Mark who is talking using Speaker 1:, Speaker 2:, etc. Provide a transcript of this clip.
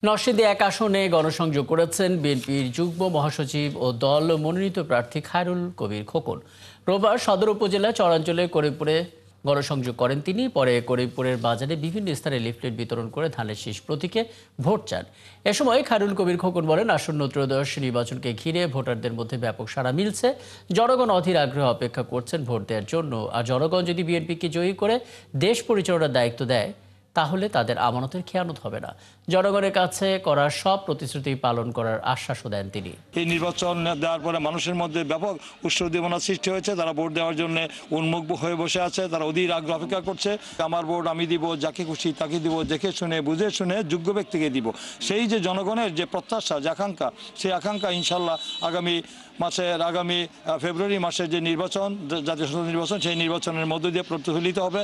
Speaker 1: নরসিংদী এক আসনে গণসংযোগ করেছেন বিএনপির যুগ্ম মহাসচিব ও দল মনোনীত প্রার্থী খায়রুল কবির খোকন। রোববার সদর উপজেলা চরাঞ্চলে করিমপুরে গণসংযোগ করেন তিনি। পরে করিমপুরের বাজারে বিভিন্ন স্থানে লিফলেট বিতরণ করে ধানের শীষ প্রতীকে ভোট চান। এ সময় খায়রুল কবির খোকন বলেন, আসন্ন ত্রয়োদশ নির্বাচনকে ঘিরে ভোটারদের মধ্যে ব্যাপক সাড়া মিলছে। জনগণ অধীর আগ্রহে অপেক্ষা করছেন ভোট দেওয়ার জন্য। আর জনগণ যদি বিএনপিকে জয়ী করে দেশ পরিচালনার দায়িত্ব দেয়, তাহলে তাদের আমানতের খেয়ানত হবে না। জনগণের কাছে করার সব প্রতিশ্রুতি পালন করার আশ্বাসও দেন তিনি।
Speaker 2: এই নির্বাচন দেওয়ার পরে মানুষের মধ্যে ব্যাপক উৎসব সৃষ্টি হয়েছে। তারা ভোট দেওয়ার জন্য উন্মুখ হয়ে বসে আছে, তারা অধীর আগ্রহ অপেক্ষা করছে। আমার ভোট আমি দিব, যাকে খুশি তাকে দিব, দেখে শুনে বুঝে শুনে যোগ্য ব্যক্তিকে দিব। সেই যে জনগণের যে প্রত্যাশা, যে আকাঙ্ক্ষা, সেই আকাঙ্ক্ষা ইনশাল্লাহ আগামী ফেব্রুয়ারি মাসের যে নির্বাচন, জাতীয় সংসদ নির্বাচন, সেই নির্বাচনের মধ্য দিয়ে প্রতিফলিত হবে।